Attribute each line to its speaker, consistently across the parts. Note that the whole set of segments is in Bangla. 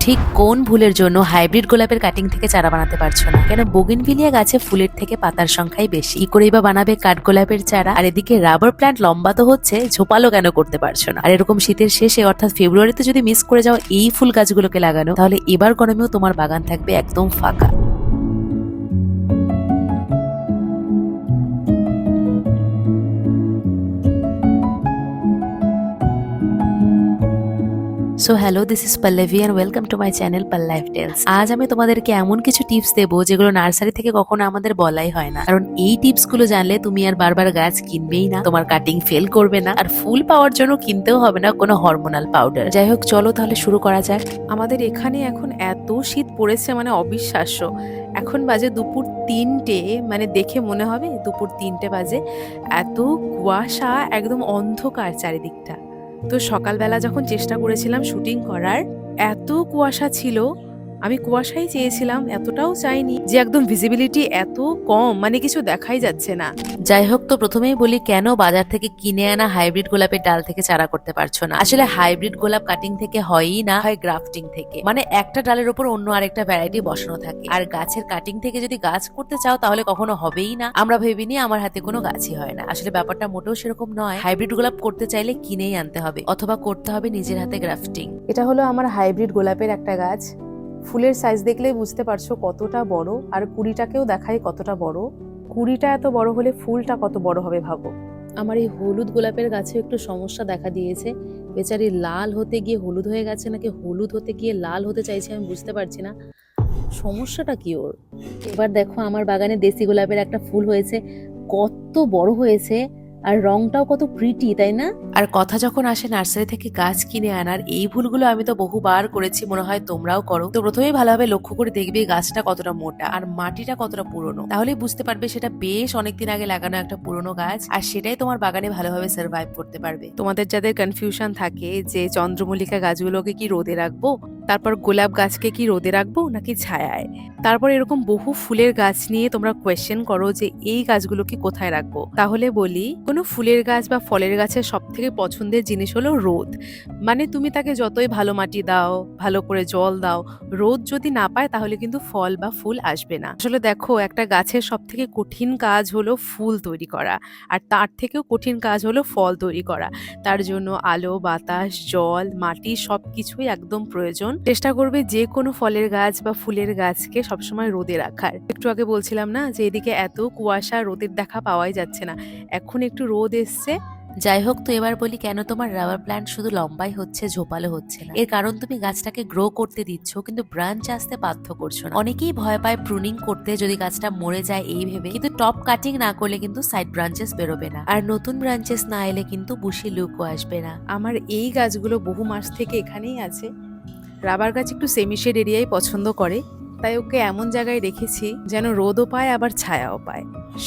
Speaker 1: ঠিক কোন ভুলের জন্য হাইব্রিড গোলাপের কাটিং থেকে চারা বানাতে পারছো না? কেন বোগেনভিলিয়া গাছে ফুলের থেকে পাতার সংখ্যাই বেশি? কি করেই বা বানাবে কাঠগোলাপের চারা? আর এদিকে রাবার প্ল্যান্ট লম্বা তো হচ্ছে, ঝোপালো কেন করতে পারছো না? আর এরকম শীতের শেষে অর্থাৎ ফেব্রুয়ারিতে যদি মিস করে যাও এই ফুল গাছগুলোকে লাগানো, তাহলে এবার গরমেও তোমার বাগান থাকবে একদম ফাঁকা। So hello, this is Pallavi and welcome to my channel Pallife tales. আজ আমি তোমাদেরকে এমন কিছু টিপস দেবো যেগুলো নার্সারি থেকে কখনো আমাদের বলাই হয় না, কারণ এই টিপস গুলো জানলে তুমি আর বারবার গাছ কিনবেই না, তোমার কাটিং ফেল করবে না, আর ফুল পাওয়ার জন্য কিনতেও হবে না কোনো হরমোনাল পাউডার। যাই হোক, চলো তাহলে শুরু করা যাক।
Speaker 2: আমাদের এখানে এখন এত শীত পড়েছে, মানে অবিশ্বাস্য। এখন বাজে দুপুর 3টে, মানে দেখে মনে হবে দুপুর 3টে বাজে। এত কুয়াশা, একদম অন্ধকার চারিদিকটা। তো সকালবেলা যখন চেষ্টা করেছিলাম শুটিং করার, এত কুয়াশা ছিল, আমি কুয়াশাই চেয়েছিলাম, এতটাও চাইনি যে একদম ভিজিবিলিটি এত কম, মানে কিছু দেখাই যাচ্ছে না।
Speaker 1: যাই হোক, তো প্রথমেই বলি, কেন বাজার থেকে কিনে আনা হাইব্রিড গোলাপের ডাল থেকে চারা করতে পারছো না? আসলে হাইব্রিড গোলাপ কাটিং থেকে হয়ই না, হয় গ্রাফটিং থেকে। মানে একটা ডালের উপর অন্য আরেকটা ভ্যারাইটি বসানো থাকে। আর গাছের কাটিং থেকে যদি গাছ করতে চাও তাহলে কখনো হবেই না। আমরা ভেবিনি আমার হাতে কোনো গাছই হয় না। আসলে ব্যাপারটা মোটেও সেরকম নয়। হাইব্রিড গোলাপ করতে চাইলে কিনেই আনতে হবে, অথবা করতে হবে নিজের হাতে গ্রাফটিং।
Speaker 2: এটা হলো আমার হাইব্রিড গোলাপের একটা গাছ। ফুলের সাইজ দেখলেই বুঝতে পারছো কতটা বড়, আর কুড়িটাকেও দেখাই কতটা বড়। কুড়িটা এত বড় হলে ফুলটা কত বড় হবে ভাবো।
Speaker 1: আমার এই হলুদ গোলাপের গাছে একটু সমস্যা দেখা দিয়েছে। বেচারি লাল হতে গিয়ে হলুদ হয়ে গেছে, নাকি হলুদ হতে গিয়ে লাল হতে চাইছে, আমি বুঝতে পারছি না সমস্যাটা কি ওর। এবার দেখো, আমার বাগানে দেশি গোলাপের একটা ফুল হয়েছে, কত বড় হয়েছে, আর রংটাও কত প্রিটি, তাই না? আর কথা যখন আসে নার্সারি থেকে গাছ কিনে আনার, এই ভুলগুলো আমি তো বহুবার করেছি, মনে হয় তোমরাও করো। তো প্রথমেই ভালোভাবে লক্ষ্য করে দেখবে গাছটা কতটা মোটা আর মাটিটা কতটা পুরনো, তাহলেই বুঝতে পারবে সেটা বেশ অনেকদিন আগে লাগানো একটা পুরনো গাছ, আর সেটাই তোমার বাগানে ভালোভাবে সার্ভাইভ করতে পারবে।
Speaker 2: তোমাদের যাদের কনফিউশন থাকে যে চন্দ্রমল্লিকা গাছগুলোকে কি রোদে রাখবো, তারপর গোলাপ গাছকে কি রোদে রাখবো নাকি ছায়ায়, তারপর এরকম বহু ফুলের গাছ নিয়ে তোমরা কোয়েশ্চেন করো যে এই গাছগুলোকে কোথায় রাখবো, তাহলে বলি, কোনো ফুলের গাছ বা ফলের গাছের সব থেকে পছন্দের জিনিস হলো রোদ। মানে তুমি তাকে যতই ভালো মাটি দাও, ভালো করে জল দাও, রোদ যদি না পায় তাহলে কিন্তু ফল বা ফুল আসবে না। আসলে দেখো, একটা গাছের সব থেকে কঠিন কাজ হলো ফুল তৈরি করা, আর তার থেকেও কঠিন কাজ হলো ফল তৈরি করা। তার জন্য আলো, বাতাস, জল, মাটি সবকিছুই একদম প্রয়োজন। চেষ্টা করবে যে কোনো ফলের গাছ বা ফুলের গাছকে সবসময় রোদে রাখার। একটু আগে বলছিলাম না যে এদিকে এত কুয়াশা, রোদের দেখা পাওয়াই যাচ্ছে না, এখন একটু রোদ এসছে।
Speaker 1: যাই হোক, তো এবার বলি, কেন তোমার রাবার প্ল্যান্ট শুধু লম্বাই হচ্ছে, ঝোপালো হচ্ছে না? এর কারণ তুমি গাছটাকে গ্রো করতে দিচ্ছ, কিন্তু ব্রাঞ্চ আসতে বাধ্য করছো না। অনেকেই ভয় পায় প্রুনিং করতে, যদি গাছটা মরে যায় এই ভেবে, কিন্তু টপ কাটিং না করলে কিন্তু সাইড ব্রাঞ্চেস বেরোবে না, আর নতুন ব্রাঞ্চেস না এলে কিন্তু বুশি লুকও আসবে না।
Speaker 2: আমার এই গাছগুলো বহু মাস থেকে এখানেই আছে। রাবার গাছ একটু সেমিশেড এরিয়াই পছন্দ করে, তাই ওকে এমন জায়গায় রেখেছি যেন রোদও পায় আবার ছায়াও পায়।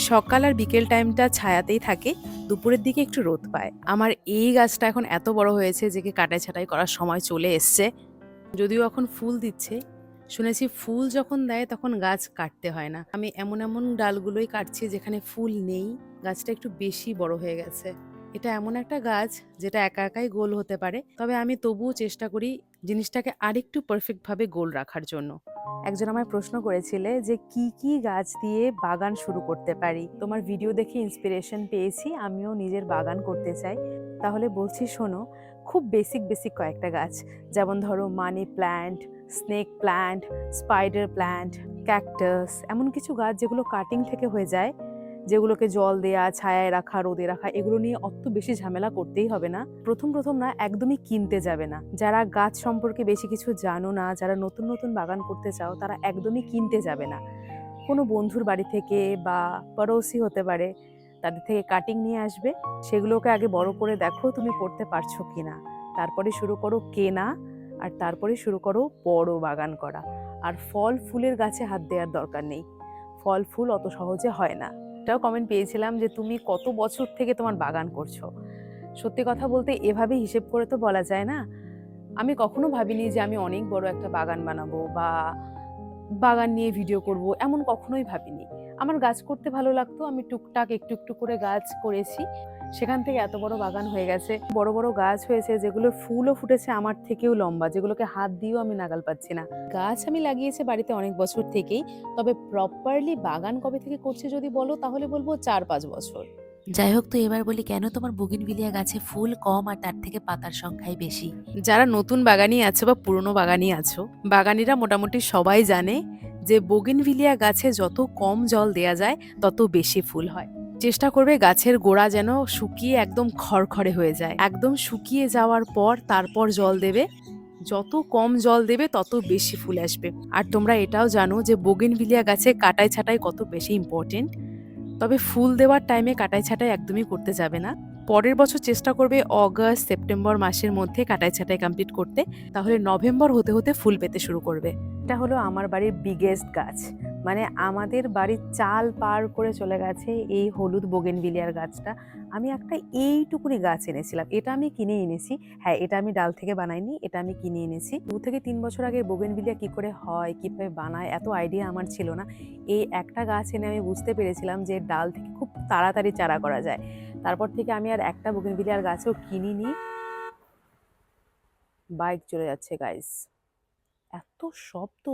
Speaker 2: সকাল আর বিকেল টাইমটা ছায়াতেই থাকে, দুপুরের দিকে একটু রোদ পায়। আমার এই গাছটা এখন এত বড় হয়েছে যে কাটাই ছাটাই করার সময় চলে এসছে। যদিও এখন ফুল দিচ্ছে, শুনেছি ফুল যখন দেয় তখন গাছ কাটতে হয় না। আমি এমন এমন ডালগুলোই কাটছি যেখানে ফুল নেই, গাছটা একটু বেশি বড় হয়ে গেছে। এটা এমন একটা গাছ যেটা একা একাই গোল হতে পারে, তবে আমি তবুও চেষ্টা করি জিনিসটাকে আরেকটু পারফেক্ট ভাবে গোল রাখার জন্য। একজন আমায় প্রশ্ন করেছিলে যে কি কি গাছ দিয়ে বাগান শুরু করতে পারি। তোমার ভিডিও দেখে ইন্সপিরেশন পেয়েছি, আমিও নিজের বাগান করতে চাই। তাহলে বলছি শোনো, খুব বেসিক বেসিক কয়েকটা গাছ, যেমন ধরো money plant, snake plant, spider plant, cactus, এমন কিছু গাছ যেগুলো কাটিং থেকে হয়ে যায়, যেগুলোকে জল দেয়া, ছায়ায় রাখা, রোদে রাখা, এগুলো নিয়ে অত বেশি ঝামেলা করতেই হবে না। প্রথম প্রথম না, একদমই কিনতে যাবে না। যারা গাছ সম্পর্কে বেশি কিছু জানো না, যারা নতুন নতুন বাগান করতে চাও, তারা একদমই কিনতে যাবে না। কোনো বন্ধুর বাড়ি থেকে বা পড়োশি হতে পারে, তাদের থেকে কাটিং নিয়ে আসবে, সেগুলোকে আগে বড় করে দেখো তুমি করতে পারছো কিনা, তারপরে শুরু করো কেনা, আর তারপরে শুরু করো বড় বাগান করা। আর ফল ফুলের গাছে হাত দেওয়ার দরকার নেই, ফল ফুল অত সহজে হয় না। এটাও কমেন্ট পেয়েছিলাম যে তুমি কত বছর থেকে তোমার বাগান করছো। সত্যি কথা বলতে এভাবে হিসেব করে তো বলা যায় না। আমি কখনো ভাবিনি যে আমি অনেক বড় একটা বাগান বানাবো বা বাগান নিয়ে ভিডিও করব, এমন কখনোই ভাবিনি। আমার গাছ করতে ভালো লাগতো, আমি টুকটাক একটু একটু করে গাছ করেছি। সেখান থেকে এত বড় বাগান হয়ে গেছে, বড় বড় গাছ হয়েছে, যেগুলো ফুলও ফুটেছে আমার থেকেও লম্বা, যেগুলোকে হাত দিয়েও আমি নাগাল পাচ্ছি না। গাছ আমি লাগিয়েছি বাড়িতে অনেক বছর থেকেই, তবে প্রপারলি বাগান কবে থেকে করছি যদি বলো তাহলে বলবো 4-5 বছর।
Speaker 1: যাই হোক, তো এবার বলি, কেন তোমার বোগেনভিলিয়া গাছে ফুল কম আর তার থেকে পাতার সংখ্যাই বেশি?
Speaker 2: যারা নতুন বাগানি আছো বা পুরনো বাগানি আছো, বাগানিরা মোটামুটি সবাই জানে যে বোগেনভিলিয়া গাছে যত কম জল দেয়া যায় তত বেশি ফুল হয়। চেষ্টা করবে গাছের গোড়া যেন শুকিয়ে একদম খড়খড়ে হয়ে যায়, একদম শুকিয়ে যাওয়ার পর তারপর জল দেবে। যত কম জল দেবে তত বেশি ফুল আসবে। আর তোমরা এটাও জানো যে বোগেনভিলিয়া গাছে কাটাই ছাঁটাই কত বেশি ইম্পর্টেন্ট। তবে ফুল দেওয়ার টাইমে কাটাই ছাঁটাই একদমই করতে যাবে না। পরের বছর চেষ্টা করবে অগাস্ট সেপ্টেম্বর মাসের মধ্যে কাটাই ছাঁটাই কমপ্লিট করতে, তাহলে নভেম্বর হতে হতে ফুল পেতে শুরু করবে। এটা হলো আমার বাড়ির বিগেস্ট গাছ, মানে আমাদের বাড়ির চাল পার করে চলে গেছে এই হলুদ বোগেনভিলিয়ার গাছটা। আমি একটা এইটুকুনি গাছ এনেছিলাম, এটা আমি কিনে এনেছি। হ্যাঁ, এটা আমি ডাল থেকে বানাইনি, এটা আমি কিনে এনেছি। 2 থেকে 3 বছর আগে বোগেনভিলিয়া কি করে হয়, কিভাবে বানায়, এত আইডিয়া আমার ছিল না। এই একটা গাছ এনে আমি বুঝতে পেরেছিলাম যে ডাল থেকে খুব তাড়াতাড়ি চারা করা যায়। তারপর থেকে আমি আর একটা বোগেনভিলিয়ার গাছও কিনিনি। বাইক চলে যাচ্ছে গাইস, এত শব্দ।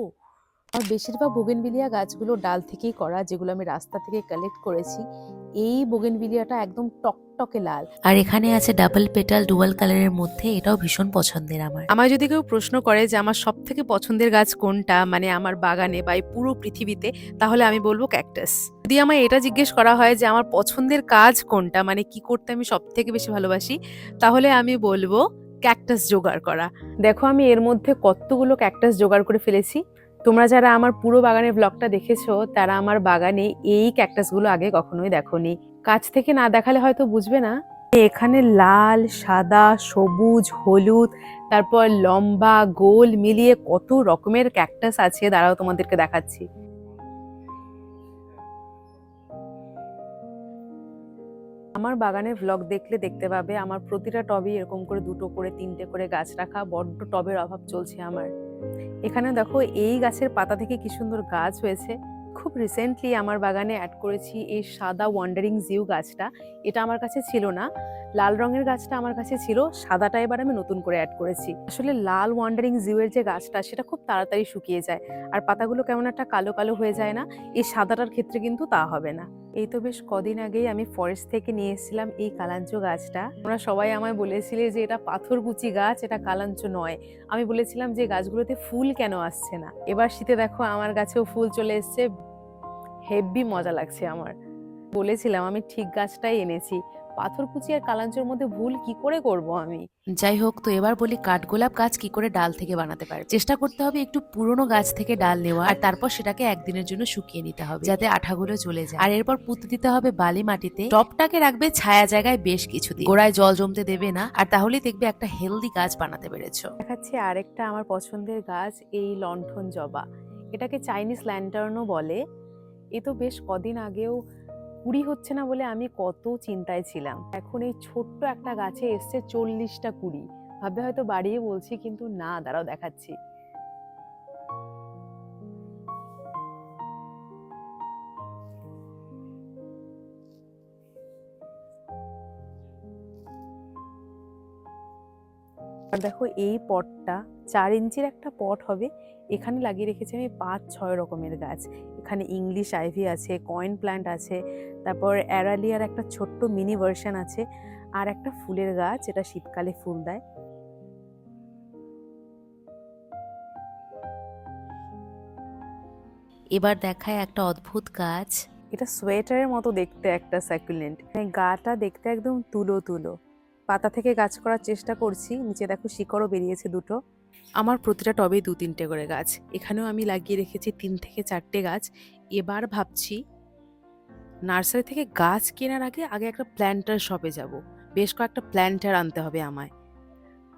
Speaker 2: আর বেশিরভাগ বোগেনভিলিয়া গাছগুলো ডাল থেকেই করা, যেগুলো আমি রাস্তা থেকে কালেক্ট করেছি। এই বোগেনভিলিয়াটা একদম টকটকে লাল,
Speaker 1: আর এখানে আছে ডাবল পেটাল ডুয়াল কালারের মধ্যে, এটাও ভীষণ পছন্দের আমার।
Speaker 2: আমার যদি কেউ প্রশ্ন করে যে আমার সব থেকে পছন্দের গাছ কোনটা, মানে আমার বাগানে বা এই পুরো পৃথিবীতে, তাহলে আমি বলবো ক্যাকটাস। যদি আমায় এটা জিজ্ঞেস করা হয় যে আমার পছন্দের কাজ কোনটা, মানে কি করতে আমি সব থেকে বেশি ভালোবাসি, তাহলে আমি বলবো ক্যাকটাস জোগাড় করা। দেখো আমি এর মধ্যে কতগুলো ক্যাকটাস জোগাড় করে ফেলেছি। তোমরা যারা আমার পুরো বাগানের ব্লগটা দেখেছো, তারা আমার বাগানে এই ক্যাকটাসগুলো আগে কখনোই দেখোনি। কাছ থেকে না দেখালে হয়তো বুঝবে না। এখানে লাল, সাদা, সবুজ, হলুদ, তারপর লম্বা, গোল মিলিয়ে কত রকমের ক্যাকটাস আছে, দাঁড়াও তোমাদেরকে দেখাচ্ছি। আমার বাগানের ব্লগ দেখলে দেখতে পাবে আমার প্রতিটা টবে এরকম করে 2টো করে 3টে করে গাছ রাখা। বড্ড টবের অভাব চলছে আমার। এখানে দেখো এই গাছের পাতা থেকে কি সুন্দর গাছ হয়েছে। খুব রিসেন্টলি আমার বাগানে অ্যাড করেছি এই সাদা ওয়ান্ডারিং জিউ গাছটা। এটা আমার কাছে ছিল না, লাল রঙের গাছটা আমার কাছে ছিল, সাদাটা এবার আমি নতুন করে অ্যাড করেছি। আসলে লাল ওয়ান্ডারিং জিউয়ের যে গাছটা, সেটা খুব তাড়াতাড়ি শুকিয়ে যায় আর পাতাগুলো কেমন একটা কালো কালো হয়ে যায় না। এই সাদাটার ক্ষেত্রে কিন্তু তা হবে না। এই তো বেশ কদিন আগেই আমি ফরেস্ট থেকে নিয়ে এসেছিলাম এই কালাঞ্চো গাছটা। তোমরা সবাই আমায় বলেছিলে যে এটা পাথরকুচি গাছ, এটা কালাঞ্চো নয়। আমি বলেছিলাম যে গাছগুলোতে ফুল কেন আসছে না। এবার শীতে দেখো আমার গাছেও ফুল চলে এসছে, হেব্বি মজা লাগছে আমার। বলেছিলাম আমি ঠিক গাছটাই এনেছি, পাথরকুচি আর কালাঞ্চোর মধ্যে ভুল কি করে করব আমি।
Speaker 1: যাই হোক, তো এবার বলি, কাঠগোলাপ গাছ কি করে ডাল থেকে বানাতে পারে। চেষ্টা করতে হবে একটু পুরনো গাছ থেকে ডাল নেওয়া, আর তারপর সেটাকে একদিনের জন্য শুকিয়ে নিতে হবে যাতে আঠাগুলো চলে যায়। আর এরপর পুঁতে দিতে হবে বালি মাটিতে। টবটাকে রাখবে ছায়া জায়গায় বেশ কিছুদিন, গোড়ায় জল জমতে দেবে না, আর তাহলেই দেখবে একটা হেলদি গাছ বানাতে পেরেছো।
Speaker 2: দেখাচ্ছি আরেকটা আমার পছন্দের গাছ, এই লণ্ঠন জবা। এটাকে চাইনিজ ল্যান্টার্নও বলে। এ তো বেশ কদিন আগেও কুড়ি হচ্ছে না বলে আমি কত চিন্তায় ছিলাম। এখন এই ছোট্ট একটা গাছে এসছে 40টা কুড়ি। ভাববে হয়তো বাড়িয়ে বলছি, কিন্তু না, দাঁড়াও দেখাচ্ছি। আর দেখো এই পটটা 4 ইঞ্চির একটা পট হবে। এখানে লাগিয়ে রেখেছি আমি 5-6 রকমের গাছ। এখানে ইংলিশ আইভি আছে, কয়েন প্ল্যান্ট আছে, তারপর অ্যারালিয়ার একটা ছোট্ট মিনি ভার্সন আছে, আর একটা ফুলের গাছ, এটা শীতকালে ফুল দেয়।
Speaker 1: এবার দেখায় একটা অদ্ভুত গাছ।
Speaker 2: এটা সোয়েটারের মতো দেখতে একটা সাকুলেন্ট, গাটা দেখতে একদম তুলো তুলো। পাতা থেকে গাছ করার চেষ্টা করছি, নিচে দেখো শিকড়ও বেরিয়েছে 2টো। আমার প্রতিটা টবে 2-3টে করে গাছ। এখানেও আমি লাগিয়ে রেখেছি 3 থেকে 4টে গাছ। এবার ভাবছি নার্সারি থেকে গাছ কেনার আগে আগে একটা প্ল্যান্টার শপে যাব। বেশ কয়েকটা প্ল্যান্টার আনতে হবে আমায়।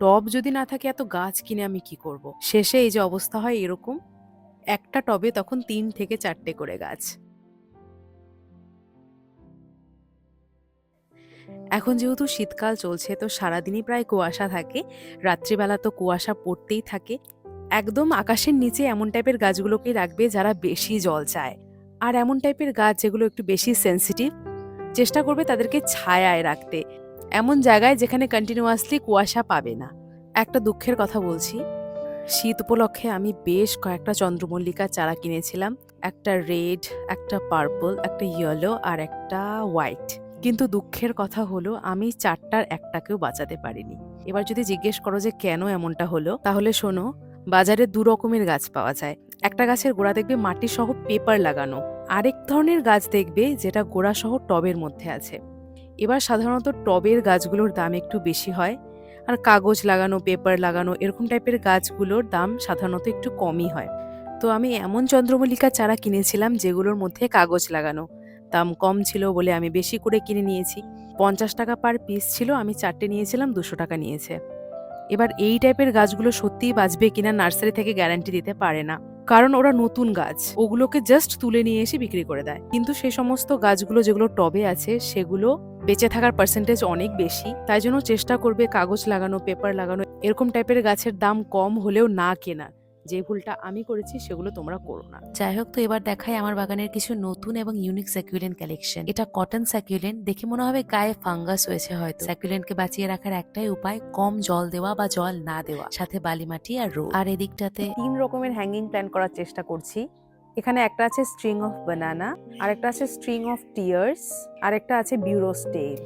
Speaker 2: টব যদি না থাকে এত গাছ কিনে আমি কি করব। শেষে এই যে অবস্থা হয় এরকম, একটা টবে তখন 3 থেকে 4টে করে গাছ। এখন যেহেতু শীতকাল চলছে, তো সারাদিনই প্রায় কুয়াশা থাকে, রাত্রিবেলা তো কুয়াশা পড়তেই থাকে। একদম আকাশের নিচে এমন টাইপের গাছগুলোকেই রাখবে যারা বেশি জল চায়, আর এমন টাইপের গাছ যেগুলো একটু বেশি সেন্সিটিভ, চেষ্টা করবে তাদেরকে ছায়ায় রাখতে, এমন জায়গায় যেখানে কন্টিনিউয়াসলি কুয়াশা পাবে না। একটা দুঃখের কথা বলছি, শীত উপলক্ষে আমি বেশ কয়েকটা চন্দ্রমল্লিকা চারা কিনেছিলাম, একটা রেড, একটা পার্পল, একটা ইয়েলো আর একটা হোয়াইট। কিন্তু দুঃখের কথা হলো আমি 4টার একটাকেও বাঁচাতে পারিনি। এবার যদি জিজ্ঞেস করো যে কেন এমনটা হলো, তাহলে শোনো, বাজারে 2 রকমের গাছ পাওয়া যায়। একটা গাছের গোড়া দেখবে মাটি সহ পেপার লাগানো, আরেক ধরনের গাছ দেখবে যেটা গোড়া সহ টবের মধ্যে আছে। এবার সাধারণত টবের গাছগুলোর দাম একটু বেশি হয়, আর কাগজ লাগানো, পেপার লাগানো এরকম টাইপের গাছগুলোর দাম সাধারণত একটু কমই হয়। তো আমি এমন চন্দ্রমল্লিকা চারা কিনেছিলাম যেগুলোর মধ্যে কাগজ লাগানো, দাম কম ছিল বলে আমি বেশি করে কিনে নিয়েছি। 50 টাকা পার পিস ছিল, আমি 4টে নিয়েছিলাম, 200 টাকা নিয়েছে। এবার এই টাইপের গাছগুলো সত্যিই বাঁচবে কিনা নার্সারি থেকে গ্যারান্টি দিতে পারে না, কারণ ওরা নতুন গাছ, ওগুলোকে জাস্ট তুলে নিয়ে এসে বিক্রি করে দেয়। কিন্তু সেই সমস্ত গাছগুলো যেগুলো টবে আছে সেগুলো বেঁচে থাকার পার্সেন্টেজ অনেক বেশি, তাই জন্য চেষ্টা করবে কাগজ লাগানো, পেপার লাগানো এরকম টাইপের গাছের দাম কম হলেও না কেনা। যে ভুলটা আমি করেছি সেগুলো তোমরা করো না।
Speaker 1: যাই হোক, তো এবার দেখাই আমার বাগানের কিছু নতুন এবং ইউনিক স্যাকুলেন্ট কালেকশন। এটা কটন স্যাকুলেন্ট, দেখে মনে হবে গায়ে ফাঙ্গাস হয়েছে হয়তো। স্যাকুলেন্টকে বাঁচিয়ে রাখার একটাই উপায়, কম জল দেওয়া বা জল না দেওয়া, সাথে বালি মাটি আর রোদ। আর এদিকটাতে
Speaker 2: 3 রকমের হ্যাঙ্গিং প্ল্যান করার চেষ্টা করছি। এখানে একটা আছে স্ট্রিং অফ বানানা, আর একটা আছে স্ট্রিং অফ টিয়ার্স, আর একটা আছে বিউরোস্টেল।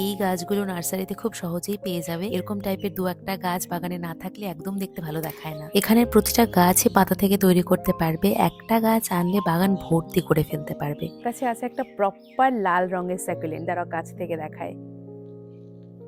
Speaker 1: এই গাছগুলো নার্সারিতে খুব সহজেই পেয়ে যাবে। এরকম টাইপের 2-1টা গাছ বাগানে না থাকলে একদম দেখতে ভালো দেখায় না। এখানে প্রতিটা গাছই পাতা থেকে তৈরি করতে পারবে, একটা গাছ আনলে বাগান ভর্তি করে ফেলতে পারবে।
Speaker 2: কাছে আছে একটা প্রপার লাল রঙের স্যাকুলেন্ট, দাঁড়াও কাছ থেকে দেখায়।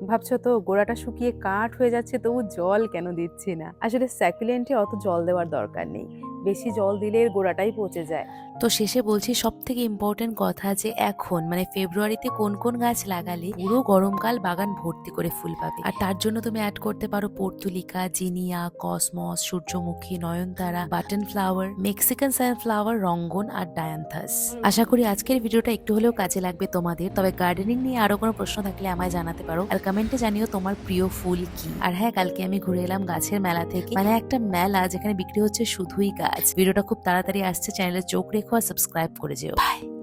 Speaker 2: ভাবছো তো গোড়াটা শুকিয়ে কাঠ হয়ে যাচ্ছে, তবু জল কেন দিচ্ছি না? আসলে স্যাকুলেন্টে অত জল দেওয়ার দরকার নেই, বেশি জল দিলে এর গোড়াটাই পচে যায়।
Speaker 1: তো শেষে বলছি, সব থেকে ইম্পর্টেন্ট কথা যে এখন মানে ফেব্রুয়ারিতে কোন কোন গাছ লাগালে পুরো গরমকাল বাগান ভর্তি করে ফুল পাবে। আর তার জন্য তুমি অ্যাড করতে পারো পর্তুলিকা, জিনিয়া, কসমস, সূর্যমুখী, নয়নতারা, বাটন ফ্লাওয়ার, মেক্সিকান সানফ্লাওয়ার, রঙ্গন আর ডায়ান্থাস। আশা করি আজকের ভিডিওটা একটু হলেও কাজে লাগবে তোমাদের। তবে গার্ডেনিং নিয়ে আরো কোনো প্রশ্ন থাকলে আমায় জানাতে পারো, আর কমেন্টে জানিও তোমার প্রিয় ফুল কি। আর হ্যাঁ, কালকে আমি ঘুরে এলাম গাছের মেলা থেকে, মানে একটা মেলা যেখানে বিক্রি হচ্ছে শুধুই গাছ। ভিডিওটা খুব তাড়াতাড়ি আসছে, চ্যানেলে চোখ রেখো আর সাবস্ক্রাইব করে যেও। বাই।